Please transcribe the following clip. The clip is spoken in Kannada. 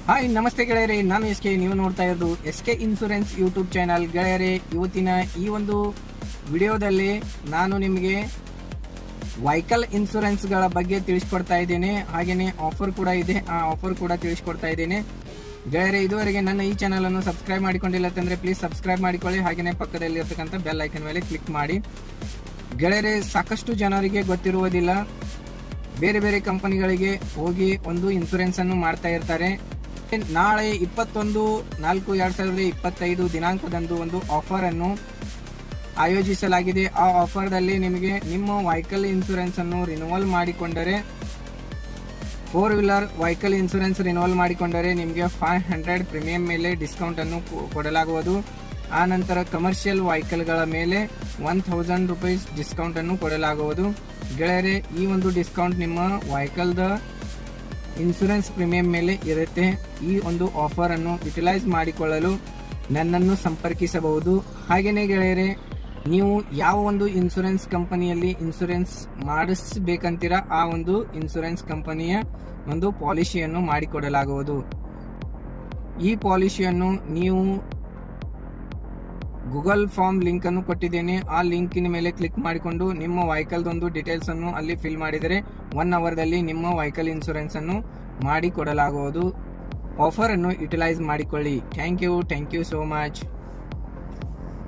ಹಾಯ್ ನಮಸ್ತೆ ಗೆಳೆಯರೆ, ನಾನು ಎಸ್ಕೆ. ನೀವು ನೋಡ್ತಾ ಇರೋದು ಎಸ್ಕೆ ಇನ್ಶೂರೆನ್ಸ್ ಯೂಟ್ಯೂಬ್ ಚಾನಲ್. ಗೆಳೆಯರೆ, ಇವತ್ತಿನ ಈ ಒಂದು ವಿಡಿಯೋದಲ್ಲಿ ನಾನು ನಿಮಗೆ ವೆಹಿಕಲ್ ಇನ್ಶೂರೆನ್ಸ್ಗಳ ಬಗ್ಗೆ ತಿಳಿಸ್ಕೊಡ್ತಾ ಇದ್ದೇನೆ. ಹಾಗೆಯೇ ಆಫರ್ ಕೂಡ ಇದೆ, ಆ ಆಫರ್ ಕೂಡ ತಿಳಿಸ್ಕೊಡ್ತಾ ಇದ್ದೇನೆ. ಗೆಳೆಯರೆ, ಇದುವರೆಗೆ ನನ್ನ ಈ ಚಾನಲ್ ಅನ್ನು ಸಬ್ಸ್ಕ್ರೈಬ್ ಮಾಡಿಕೊಂಡಿಲ್ಲ ಅಂತಂದ್ರೆ ಪ್ಲೀಸ್ ಸಬ್ಸ್ಕ್ರೈಬ್ ಮಾಡಿಕೊಳ್ಳಿ. ಹಾಗೆಯೇ ಪಕ್ಕದಲ್ಲಿ ಇರತಕ್ಕಂಥ ಬೆಲ್ ಐಕನ್ ಮೇಲೆ ಕ್ಲಿಕ್ ಮಾಡಿ. ಗೆಳೆಯರೆ, ಸಾಕಷ್ಟು ಜನರಿಗೆ ಗೊತ್ತಿರುವುದಿಲ್ಲ, ಬೇರೆ ಬೇರೆ ಕಂಪನಿಗಳಿಗೆ ಹೋಗಿ ಒಂದು ಇನ್ಶೂರೆನ್ಸ್ ಅನ್ನು ಮಾಡ್ತಾ ಇರ್ತಾರೆ. ನಾಳೆ 21/4/2025 ದಿನಾಂಕದಂದು ಒಂದು ಆಫರ್ ಅನ್ನು ಆಯೋಜಿಸಲಾಗಿದೆ. ಆ ಆಫರ್ದಲ್ಲಿ ನಿಮಗೆ ನಿಮ್ಮ ವೆಹಿಕಲ್ ಇನ್ಶೂರೆನ್ಸ್ ಅನ್ನು ರಿನ್ಯೂವಲ್ ಮಾಡಿಕೊಂಡರೆ, 4 ವೀಲರ್ ವೆಹಿಕಲ್ ಇನ್ಶೂರೆನ್ಸ್ ರಿನ್ಯೂವಲ್ ಮಾಡಿಕೊಂಡರೆ ನಿಮಗೆ 500 ಪ್ರೀಮಿಯಂ ಮೇಲೆ ಡಿಸ್ಕೌಂಟ್ ಅನ್ನು ಕೊಡಲಾಗುವುದು. ಆ ನಂತರ ಕಮರ್ಷಿಯಲ್ ವೆಹಿಕಲ್ಗಳ ಮೇಲೆ 1000 ರೂಪೀಸ್ ಡಿಸ್ಕೌಂಟ್ ಅನ್ನು ಕೊಡಲಾಗುವುದು. ಗೆಳೆಯರೆ, ಈ ಒಂದು ಡಿಸ್ಕೌಂಟ್ ನಿಮ್ಮ ವೆಹಿಕಲ್ದ ಇನ್ಶೂರೆನ್ಸ್ ಪ್ರೀಮಿಯಂ ಮೇಲೆ ಇರುತ್ತೆ. ಈ ಒಂದು ಆಫರ್ ಅನ್ನು ಯುಟಿಲೈಸ್ ಮಾಡಿಕೊಳ್ಳಲು ನನ್ನನ್ನು ಸಂಪರ್ಕಿಸಬಹುದು. ಹಾಗೆಯೇ ಗೆಳೆಯರೆ, ನೀವು ಯಾವ ಒಂದು ಇನ್ಶೂರೆನ್ಸ್ ಕಂಪನಿಯಲ್ಲಿ ಇನ್ಶೂರೆನ್ಸ್ ಮಾಡಿಸಬೇಕಂತೀರಾ ಆ ಒಂದು ಇನ್ಶೂರೆನ್ಸ್ ಕಂಪನಿಯ ಒಂದು ಪಾಲಿಸಿಯನ್ನು ಮಾಡಿಕೊಡಲಾಗುವುದು. ಈ ಪಾಲಿಸಿಯನ್ನು ನೀವು ಗೂಗಲ್ ಫಾರ್ಮ್ ಲಿಂಕ್ ಅನ್ನು ಕೊಟ್ಟಿದ್ದೇನೆ. ಆ ಲಿಂಕಿನ ಮೇಲೆ ಕ್ಲಿಕ್ ಮಾಡಿಕೊಂಡು ನಿಮ್ಮ ವೆಹಿಕಲ್ದೊಂದು ಡೀಟೇಲ್ಸ್ ಅನ್ನು ಅಲ್ಲಿ ಫಿಲ್ ಮಾಡಿದರೆ 1 ಅವರ್ದಲ್ಲಿ ನಿಮ್ಮ ವೆಹಿಕಲ್ ಇನ್ಶೂರೆನ್ಸ್ ಅನ್ನು ಮಾಡಿಕೊಡಲಾಗುವುದು. ಆಫರ್ ಅನ್ನು ಯುಟಿಲೈಸ್ ಮಾಡಿಕೊಳ್ಳಿ. Thank you so much.